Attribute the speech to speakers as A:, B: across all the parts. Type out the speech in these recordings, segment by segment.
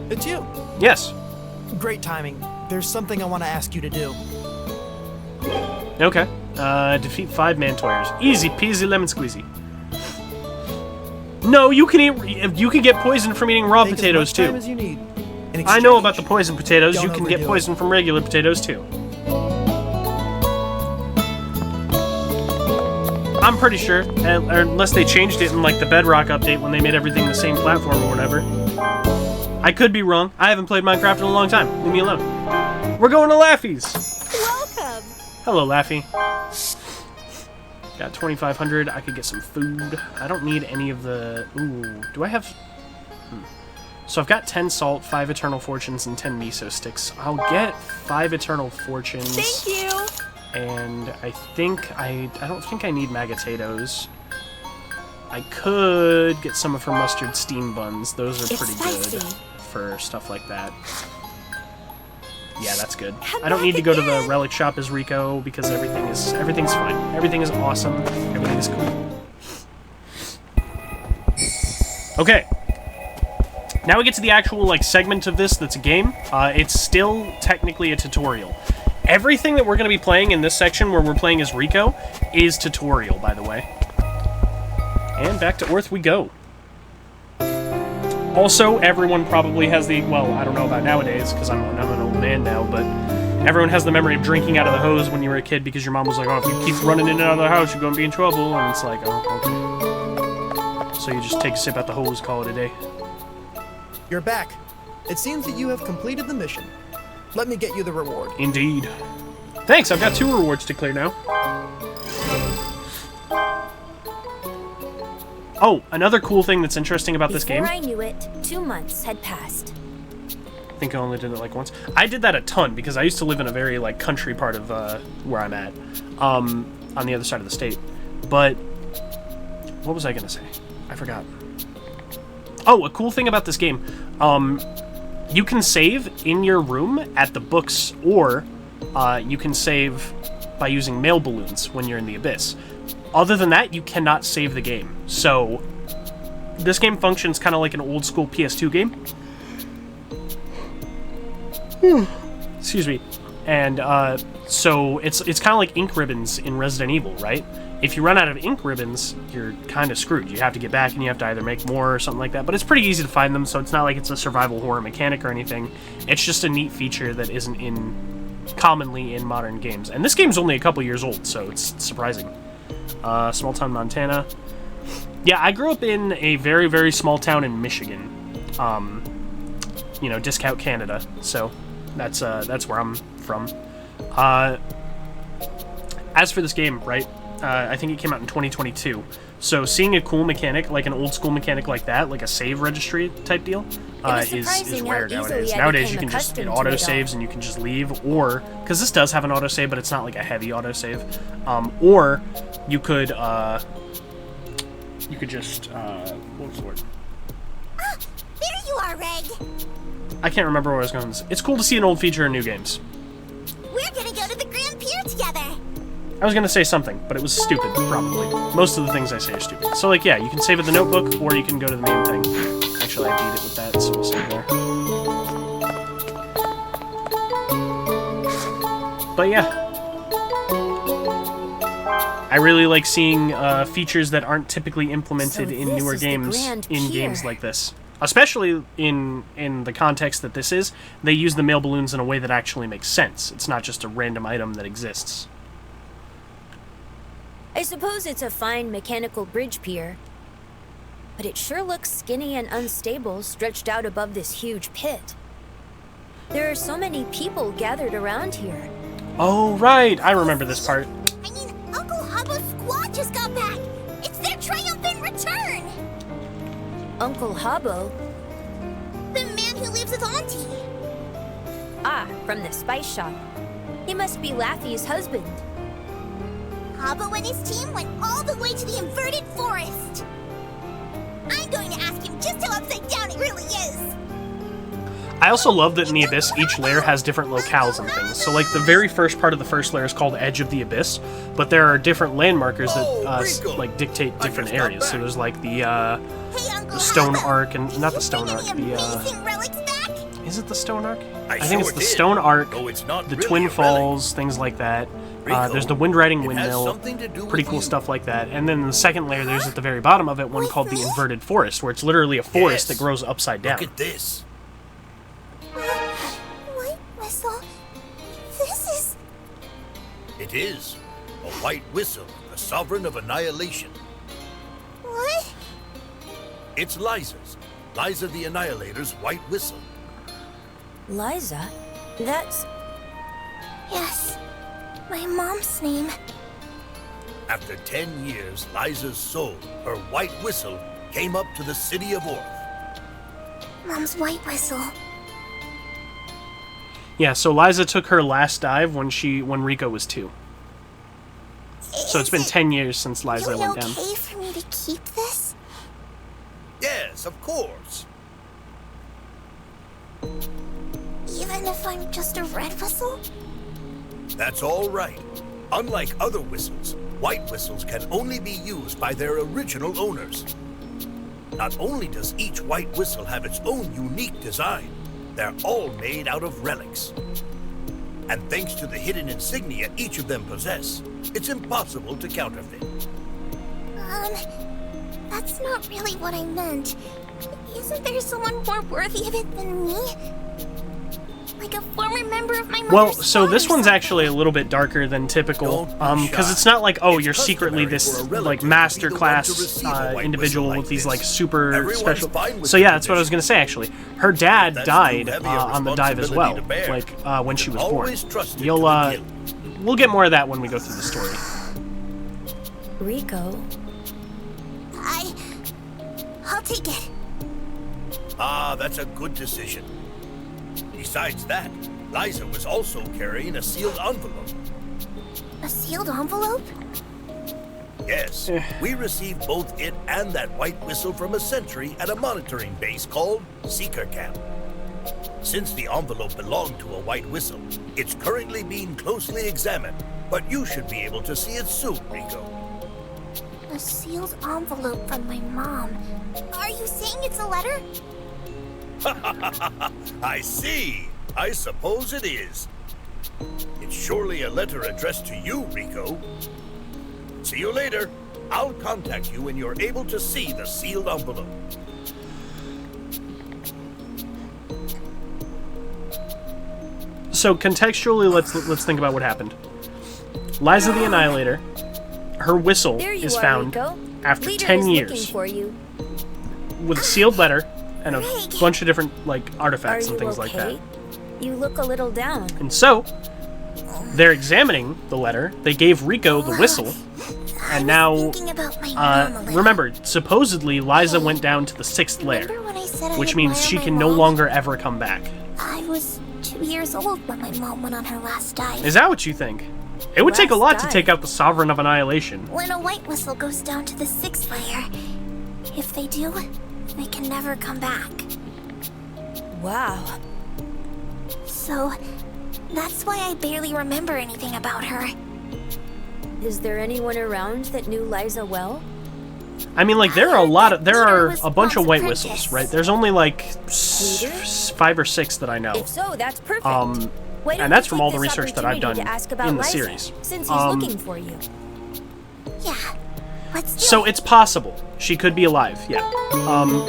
A: It's you.
B: Yes.
A: Great timing. There's something I want to ask you to do.
B: Okay. Defeat 5 Mantoyers. Easy peasy lemon squeezy. No, you can eat. You can get poisoned from eating raw
A: Take
B: potatoes
A: as much
B: too.
A: time as you need. In
B: I know
A: exchange,
B: about the poison potatoes.
A: don't
B: You can get
A: overdo
B: poisoned from regular potatoes too. I'm pretty sure, unless they changed it in like the Bedrock update when they made everything the same platform or whatever. I could be wrong. I haven't played Minecraft in a long time. Leave me alone. We're going to Laffy's.
C: Welcome.
B: Hello, Laffy. Got 2,500. I could get some food. I don't need any of the... Ooh, do I have... So I've got 10 salt, 5 eternal fortunes, and 10 miso sticks. I'll get 5 eternal fortunes.
C: Thank you.
B: And I don't think I need magotatoes. I could get some of her mustard steam buns. Those are pretty good for stuff like that. Yeah, that's good. I don't need to go to the relic shop as Rico because everything's fine. Everything is awesome. Everything is cool. Okay. Now we get to the actual like segment of this that's a game. It's still technically a tutorial. Everything that we're going to be playing in this section where we're playing as Rico is tutorial, by the way. And back to Earth we go. Also, everyone probably has the... Well, I don't know about nowadays, because I'm an old man now, but everyone has the memory of drinking out of the hose when you were a kid because your mom was like, oh, if you keep running in and out of the house, you're going to be in trouble. And it's like, oh, okay. So you just take a sip out the hose, call it a day.
A: You're back. It seems that you have completed the mission. Let me get you the reward.
B: Indeed. Thanks, I've got 2 rewards to clear now. Oh, another cool thing that's interesting about this game...
C: Before I knew it, 2 months had passed.
B: I think I only did it like once. I did that a ton because I used to live in a very like country part of where I'm at, on the other side of the state. But what was I gonna say? I forgot. Oh, a cool thing about this game, you can save in your room at the books, or you can save by using mail balloons when you're in the abyss. Other than that, you cannot save the game. So this game functions kind of like an old school PS2 game. Excuse me. And so it's kind of like ink ribbons in Resident Evil, right? If you run out of ink ribbons, you're kind of screwed. You have to get back and you have to either make more or something like that. But it's pretty easy to find them, so it's not like it's a survival horror mechanic or anything. It's just a neat feature that isn't commonly in modern games. And this game's only a couple years old, so it's surprising. Small town, Montana. Yeah, I grew up in a very, very small town in Michigan. You know, discount Canada. So that's where I'm from. As for this game, right? I think it came out in 2022. So seeing a cool mechanic, like an old school mechanic like that, like a save registry type deal, is rare nowadays. Nowadays you can just, it auto saves and you can just leave, or, because this does have an auto save, but it's not like a heavy auto save, or you could just, what was the word?
C: Ah, there you are, Reg.
B: I can't remember where I was going. It's cool to see an old feature in new games.
C: We're gonna go to the Grand Pier together.
B: I was gonna say something, but it was stupid, probably. Most of the things I say are stupid. So, like, yeah, you can save at the notebook, or you can go to the main thing. Actually, I beat it with that, so we'll save there. But yeah. I really like seeing features that aren't typically implemented in newer games in games like this. Especially in the context that this is, they use the mail balloons in a way that actually makes sense. It's not just a random item that exists.
C: I suppose it's a fine mechanical bridge pier, but it sure looks skinny and unstable stretched out above this huge pit. There are so many people gathered around here.
B: Oh, right. I remember this part.
C: I mean, Uncle Habbo's squad just got back. It's their triumphant return. Uncle Habbo? The man who lives with Auntie. Ah, from the spice shop. He must be Laffy's husband. Habbo and his team went all the way to the inverted forest. I'm going to ask him just how upside down it really is.
B: I also love that in the Abyss, each layer has different locales and things. So, like, the very first part of the first layer is called Edge of the Abyss, but there are different landmarkers that, like, dictate different areas. So there's, like, the,
C: Hey, Uncle
B: Stone
C: Hoppo.
B: Ark, and not the
C: Did you
B: Stone
C: bring
B: Ark,
C: any
B: the
C: amazing relics back?
B: is it the Stone Ark?
D: I
B: think it's
D: sure
B: the
D: did,
B: Stone Ark,
D: though it's not
B: the
D: really
B: Twin
D: a relic.
B: Falls, things like that.
D: Rico,
B: There's the Wind Riding
D: it has
B: Windmill,
D: something to do
B: pretty
D: with
B: cool
D: you.
B: stuff like that. And then the second layer, there's at the very bottom of it one
C: With
B: called the
C: me?
B: Inverted Forest, where it's literally a forest
D: Yes.
B: that grows upside down.
D: Look at this.
C: White whistle. This is...
D: It is a white whistle, the sovereign of annihilation.
C: What?
D: It's Lyza's. Lyza the Annihilator's white whistle.
E: Liza? That's...
C: Yes. My mom's name.
D: After 10 years, Lyza's soul, her white whistle, came up to the city of Orth.
C: Mom's white whistle.
B: Yeah, so Liza took her last dive when Rico was 2. So it's been 10 years since Liza
C: Really
B: went down.
C: okay for me to keep this?
D: Yes, of course.
C: Even if I'm just a red whistle?
D: That's all right. Unlike other whistles, white whistles can only be used by their original owners. Not only does each white whistle have its own unique design, they're all made out of relics. And thanks to the hidden insignia each of them possess, it's impossible to counterfeit.
C: That's not really what I meant. Isn't there someone more worthy of it than me? Like a former member of my mother's
B: Well, so
C: squad
B: this
C: or
B: one's
C: something.
B: actually a little bit darker than typical,
D: Don't be
B: because
D: shy.
B: it's not like, oh,
D: It's
B: you're secretly
D: customary
B: this
D: for a
B: like
D: relative to
B: master
D: be the one to
B: class
D: receive a white
B: individual
D: whistle
B: with
D: like
B: these
D: this.
B: like super
D: Everyone's
B: special.
D: fine with
B: So
D: the
B: yeah, that's what I was
D: tradition.
B: gonna say actually. Her dad
D: That's
B: died
D: too heavy a
B: on the dive as well,
D: responsibility to bear.
B: like when she was born.
D: Always trusted
B: You'll
D: to the guild.
B: we'll get more of that when we go through the story.
E: Rico.
C: I'll take it.
D: Ah, that's a good decision. Besides that, Liza was also carrying a sealed envelope.
C: A sealed envelope?
D: Yes, we received both it and that white whistle from a sentry at a monitoring base called Seeker Camp. Since the envelope belonged to a white whistle, it's currently being closely examined, but you should be able to see it soon, Rico.
C: A sealed envelope from my mom. Are you saying it's a letter?
D: I see. I suppose it is. It's surely a letter addressed to you, Rico. See you later. I'll contact you when you're able to see the sealed envelope.
B: So contextually, let's think about what happened. Liza the Annihilator, her whistle
E: There you
B: is
E: are,
B: found
E: Rico.
B: after
E: Leader
B: 10
E: is
B: years
E: looking for you.
B: with a sealed letter and a
C: Greg.
B: bunch of different like
E: Are
B: artifacts
E: you
B: and things
E: okay?
B: like that.
E: You look a little down.
B: And so they're examining the letter. They gave Rico the whistle, and now
C: Thinking about my mom a little.
B: remember, supposedly Liza went down to the 6th layer,
C: Remember when I said I
B: which means
C: admire
B: she
C: my
B: can no
C: mom?
B: longer ever come back.
C: I was 2 years old when my mom went on her last dive.
B: Is that what you think? It would take a
E: Last
B: lot to
E: dive.
B: take out the Sovereign of Annihilation.
C: When a white whistle goes down to the 6th layer, if they do, they can never come back.
E: Wow.
C: So, that's why I barely remember anything about her.
E: Is there anyone around that knew Liza well?
B: I mean, like there
C: Leader
B: are
C: was
B: a bunch of
C: Mom's
B: white
C: apprentice.
B: whistles, right? There's only like
E: Leader?
B: 5 or 6 that I know.
E: If so, that's perfect. Why don't
B: and that's
E: you
B: from
E: take
B: all the
E: this
B: research that I've
E: opportunity
B: done
E: to ask about
B: in the
E: Liza,
B: series.
E: since he's looking for you.
C: Yeah, let's do
B: So
C: it.
B: it's possible she could be alive. Yeah.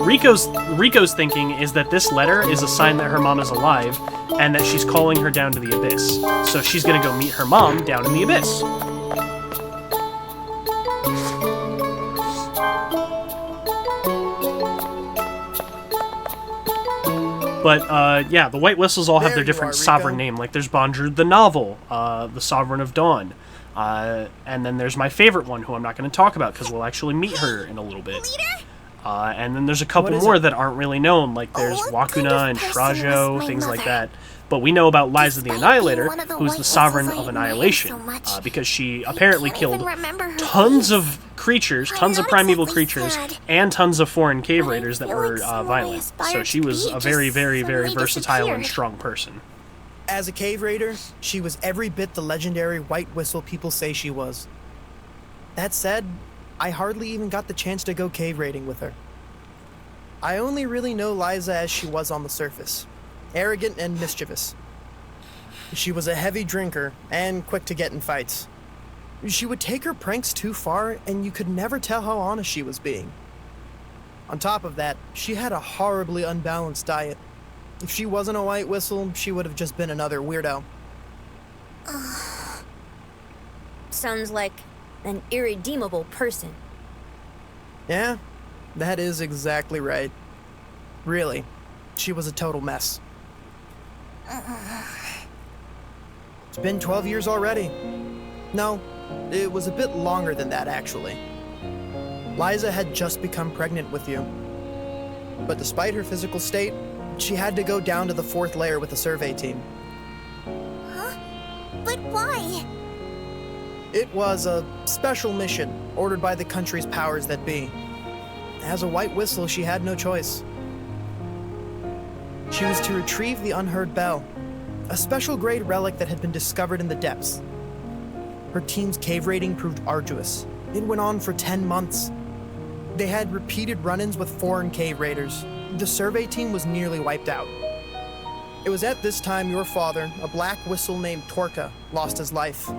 B: Rico's thinking is that this letter is a sign that her mom is alive, and that she's calling her down to the abyss. So she's gonna go meet her mom down in the abyss. But yeah, the white whistles all have
A: There
B: their
A: you
B: different
A: are, Rico.
B: sovereign name. Like there's Bondru the novel, the Sovereign of Dawn, and then there's my favorite one, who I'm not going to talk about because we'll actually meet her in a little bit.
C: Leader?
B: And then there's a couple
A: What is
B: more
A: it?
B: that aren't really known, like there's
C: what kind of
B: Wakuna and
C: person was
B: Shrajo,
C: my
B: things like
C: mother?
B: that. But we know about Liza the
C: Despite
B: Annihilator,
C: being one of the
B: who's
C: white
B: the Sovereign
C: whistles
B: of
C: I admire
B: Annihilation,
C: so much,
B: because she apparently
C: can't even
B: killed
C: remember her
B: tons
C: face.
B: of creatures,
C: I'm
B: tons of
C: not
B: primeval
C: exactly
B: creatures,
C: sad,
B: and tons of foreign cave
C: but I
B: raiders that
C: feel
B: were
C: like someone I
B: violent.
C: aspired
B: So she
C: to
B: was
C: be
B: a very,
C: just
B: very, very
C: suddenly
B: versatile and
C: disappeared.
B: strong person.
A: As a cave raider, she was every bit the legendary white whistle people say she was. That said, I hardly even got the chance to go cave raiding with her. I only really know Liza as she was on the surface. Arrogant and mischievous. She was a heavy drinker and quick to get in fights. She would take her pranks too far, and you could never tell how honest she was being. On top of that, she had a horribly unbalanced diet. If she wasn't a white whistle, she would have just been another weirdo.
E: Sounds like an irredeemable person.
A: Yeah, that is exactly right. Really, she was a total mess. It's been 12 years already. No, it was a bit longer than that, actually. Liza had just become pregnant with you. But despite her physical state, she had to go down to the 4th layer with the survey team.
C: Huh? But why?
A: It was a special mission ordered by the country's powers that be. As a white whistle, she had no choice. She was to retrieve the unheard bell, a special grade relic that had been discovered in the depths. Her team's cave raiding proved arduous. It went on for 10 months. They had repeated run-ins with foreign cave raiders. The survey team was nearly wiped out. It was at this time your father, a black whistle named Torka, lost his life.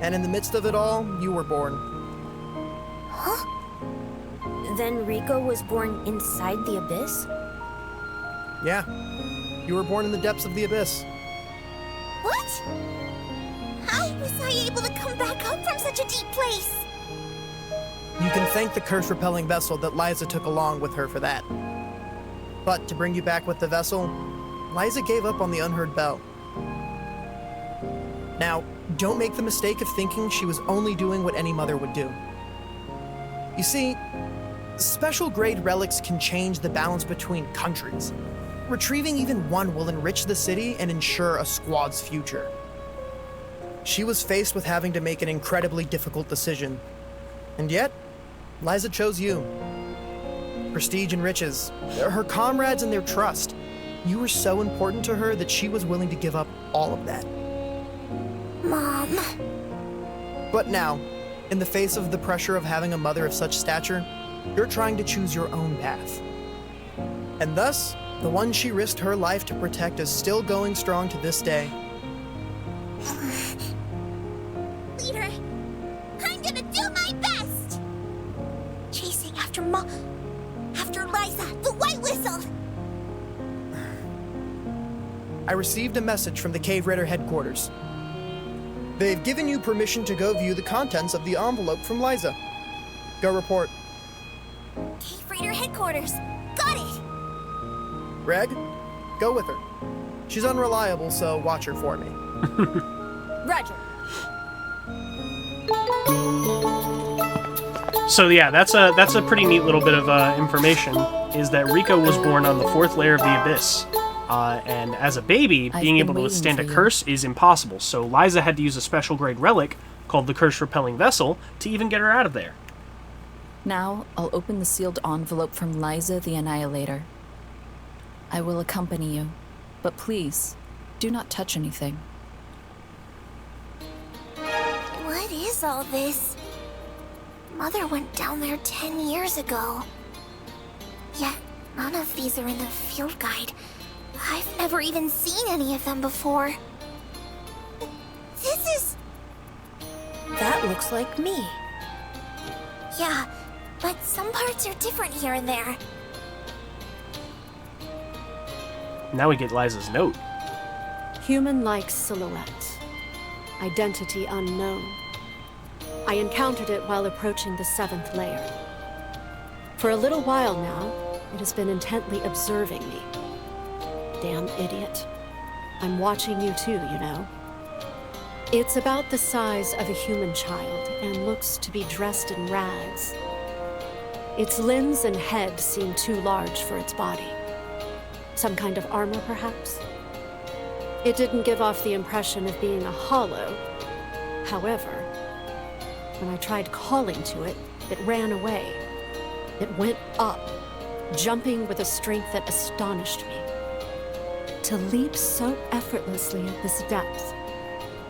A: And in the midst of it all, you were born.
C: Huh?
E: Then Rico was born inside the abyss?
A: Yeah, you were born in the depths of the abyss.
C: What? How was I able to come back up from such a deep place?
A: You can thank the curse-repelling vessel that Liza took along with her for that. But to bring you back with the vessel, Liza gave up on the unheard bell. Now, don't make the mistake of thinking she was only doing what any mother would do. You see, special grade relics can change the balance between countries. Retrieving even one will enrich the city and ensure a squad's future. She was faced with having to make an incredibly difficult decision. And yet, Liza chose you. Prestige and riches, her comrades and their trust. You were so important to her that she was willing to give up all of that.
C: Mom.
A: But now, in the face of the pressure of having a mother of such stature, you're trying to choose your own path. And thus, the one she risked her life to protect is still going strong to this day.
C: Leader, I'm gonna do my best! Chasing after after Liza, the White Whistle!
A: I received a message from the Cave Raider headquarters. They've given you permission to go view the contents of the envelope from Liza. Go report.
C: Cave Raider headquarters. Got it!
A: Greg, go with her. She's unreliable, so watch her for me.
E: Roger.
B: So yeah, that's a pretty neat little bit of information, is that Rico was born on the 4th layer of the Abyss. And as a baby, being able to withstand a curse is impossible, so Liza had to use a special grade relic called the Curse-Repelling Vessel to even get her out of there.
F: Now, I'll open the sealed envelope from Liza the Annihilator. I will accompany you, but please, do not touch anything.
C: What is all this? Mother went down there 10 years ago. Yet, none of these are in the field guide. I've never even seen any of them before. This is...
E: That looks like me.
C: Yeah, but some parts are different here and there.
B: Now we get Liza's note.
G: Human-like silhouette. Identity unknown. I encountered it while approaching the 7th layer. For a little while now, it has been intently observing me. Damn idiot. I'm watching you too, you know. It's about the size of a human child and looks to be dressed in rags. Its limbs and head seem too large for its body. Some kind of armor, perhaps? It didn't give off the impression of being a hollow. However, when I tried calling to it, it ran away. It went up, jumping with a strength that astonished me. To leap so effortlessly at this depth,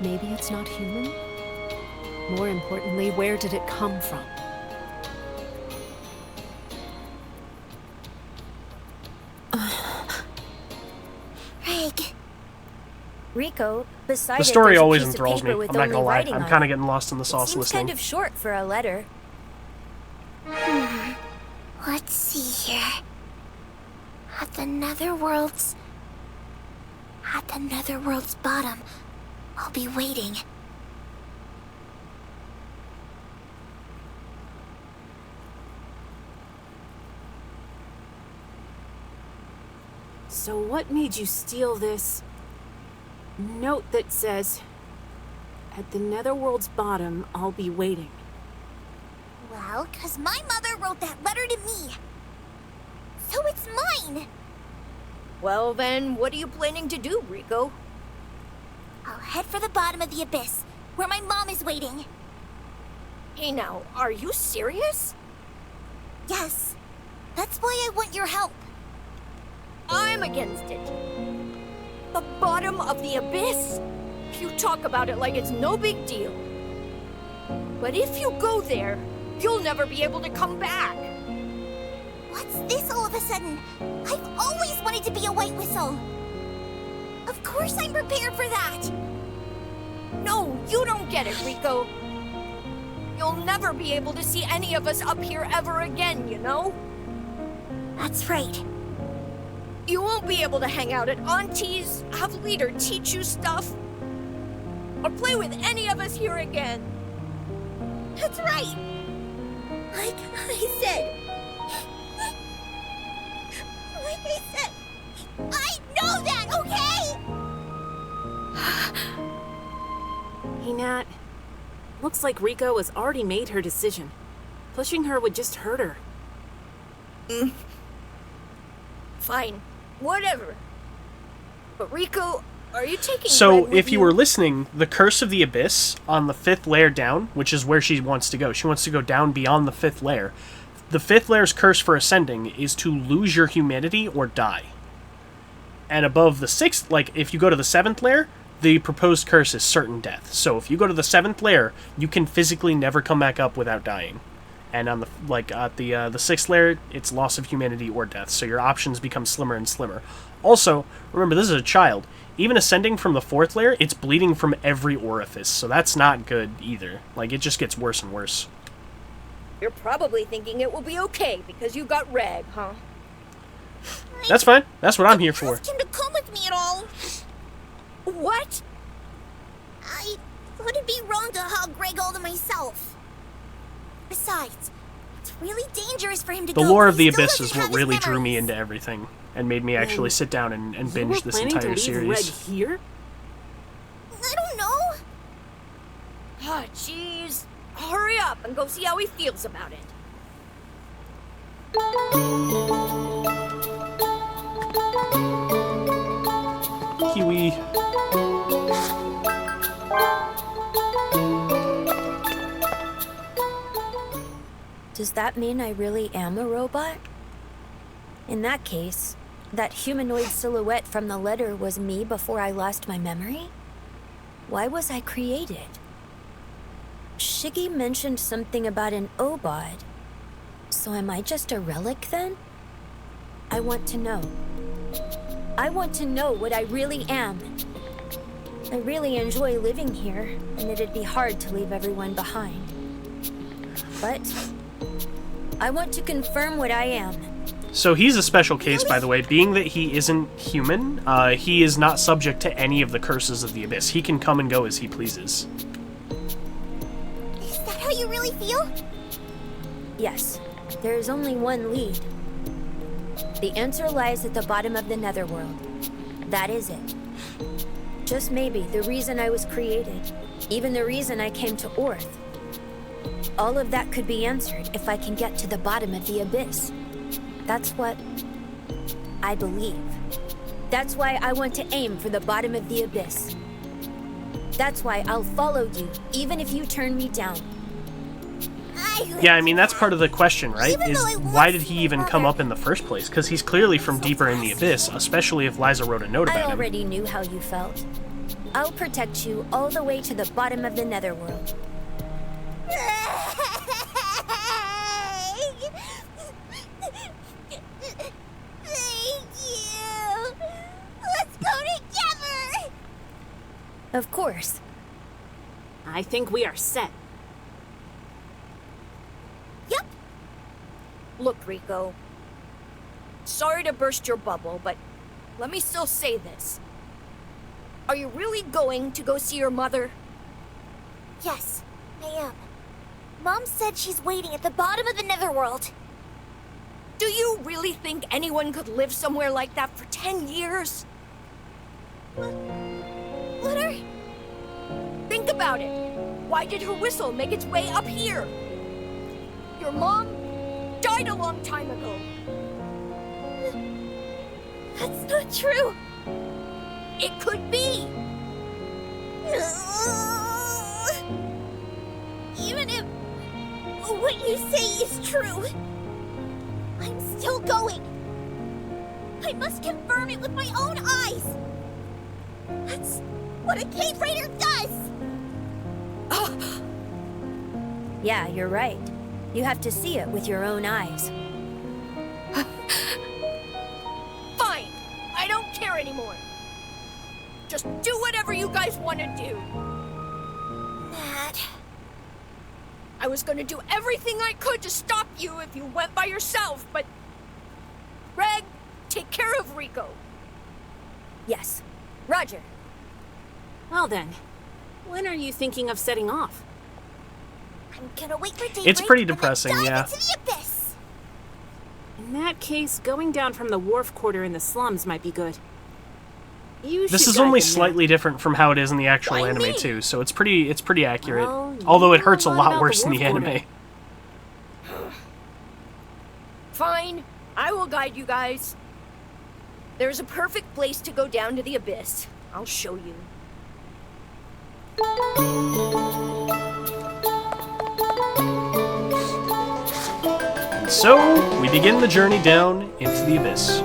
G: maybe it's not human? More importantly, where did it come from?
C: Egg.
E: Rico, beside
B: The story
E: it, there's a
B: always
E: piece of
B: enthralls me.
E: paper
B: I'm
E: with
B: not
E: only
B: gonna lie.
E: writing
B: I'm
E: on
B: kind
E: it.
B: of getting lost in the sauce
E: Seems
B: listening.
E: kind of short for a letter.
C: Let's see here. At the netherworld's bottom, I'll be waiting.
H: So what made you steal this note that says, "At the netherworld's bottom, I'll be waiting"?
C: Well, 'cause my mother wrote that letter to me. So it's mine.
E: Well then, what are you planning to do, Rico?
C: I'll head for the bottom of the abyss, where my mom is waiting.
E: Hey now, are you serious?
C: Yes. That's why I want your help.
E: I'm against it. The bottom of the abyss? You talk about it like it's no big deal. But if you go there, you'll never be able to come back.
C: What's this all of a sudden? I've always wanted to be a white whistle. Of course I'm prepared for that.
E: No, you don't get it, Rico. You'll never be able to see any of us up here ever again, you know?
C: That's right.
E: You won't be able to hang out at Auntie's, have Leader teach you stuff, or play with any of us here again.
C: That's right. Like I said, I know that, okay?
H: Hey, Nat. Looks like Rico has already made her decision. Pushing her would just hurt her.
E: Fine, whatever. But Rico, are you taking
B: So,
E: Red with
B: if you were listening, the Curse of the Abyss on the 5th layer down, which is where she wants to go. She wants to go down beyond the 5th layer. The 5th layer's curse for ascending is to lose your humanity or die. And above the 6th, like, if you go to the 7th layer, the proposed curse is certain death. So if you go to the 7th layer, you can physically never come back up without dying. And on the, like, at the 6th layer, it's loss of humanity or death. So your options become slimmer and slimmer. Also, remember, this is a child. Even ascending from the 4th layer, it's bleeding from every orifice. So that's not good either. Like, it just gets worse and worse.
E: You're probably thinking it will be okay because you got Red, huh?
B: That's fine. That's what I'm here for.
C: Ask him to come with me at all.
E: What?
C: I thought it'd be wrong to hug Greg all to myself. Besides, it's really dangerous for him to
B: The
C: go.
B: lore
C: when
B: of the
C: he still
B: Abyss is
C: doesn't
B: what
C: have his
B: really drew me
C: memories.
B: into everything and made me actually sit down and
H: You were
B: binge this
H: planning to
B: entire
H: leave
B: series.
H: Red here?
C: I don't know.
E: Ah, jeez. Hurry up and go see how he feels about it.
B: Kiwi.
E: Does that mean I really am a robot? In that case, that humanoid silhouette from the letter was me before I lost my memory? Why was I created? Shiggy mentioned something about an Obod. So am I just a relic then? I want to know. I want to know what I really am. I really enjoy living here, and it'd be hard to leave everyone behind. But I want to confirm what I am.
B: So he's a special case, by the way. Being that he isn't human, he is not subject to any of the curses of the Abyss. He can come and go as he pleases.
C: Is that how you really feel?
E: Yes, there is only one lead. The answer lies at the bottom of the netherworld. That is it. Just maybe the reason I was created, even the reason I came to Earth. All of that could be answered if I can get to the bottom of the abyss. That's what I believe. That's why I want to aim for the bottom of the abyss. That's why I'll follow you, even if you turn me down.
B: Yeah, I mean, that's part of the question, right? Is why did he even come up in the first place? Because he's clearly from deeper in the Abyss, especially if Liza wrote a note
E: I
B: about him.
E: already knew how you felt. I'll protect you all the way to the bottom of the netherworld.
C: Thank you. Let's go
E: Of course.
H: I think we are set.
C: Yep.
I: Look, Rico. Sorry to burst your bubble, but let me still say this. Are you really going to go see your mother?
C: Yes, I am. Mom said she's waiting at the bottom of the netherworld.
I: Do you really think anyone could live somewhere like that for 10 years?
C: Let her...
I: Think about it. Why did her whistle make its way up here? Your mom died a long time ago.
C: That's not true.
I: It could be.
C: Even if what you say is true, I'm still going. I must confirm it with my own eyes. That's what a cave raider does.
E: Yeah, you're right. You have to see it with your own eyes.
I: Fine. I don't care anymore. Just do whatever you guys want to do.
C: Matt.
I: I was going to do everything I could to stop you if you went by yourself, but... Greg, take care of Rico.
E: Yes.
I: Roger.
H: Well then, when are you thinking of setting off?
C: I'm gonna wait for daybreak.
B: It's pretty
C: and then
B: depressing,
C: dive
B: yeah.
C: into the abyss.
H: In that case, going down from the wharf quarter in the slums might be good. You
B: This
H: should
B: is
H: guide
B: only
H: them there.
B: slightly different from how it is in the actual
I: Why
B: anime
I: me?
B: too, so it's pretty accurate.
H: Well, you
B: Although it
H: know
B: hurts a
H: a lot
B: lot
H: about
B: worse
H: the
B: in the
H: wharf quarter.
B: anime.
I: Fine. I will guide you guys. There's a perfect place to go down to the abyss. I'll show you.
B: So, we begin the journey down into the abyss.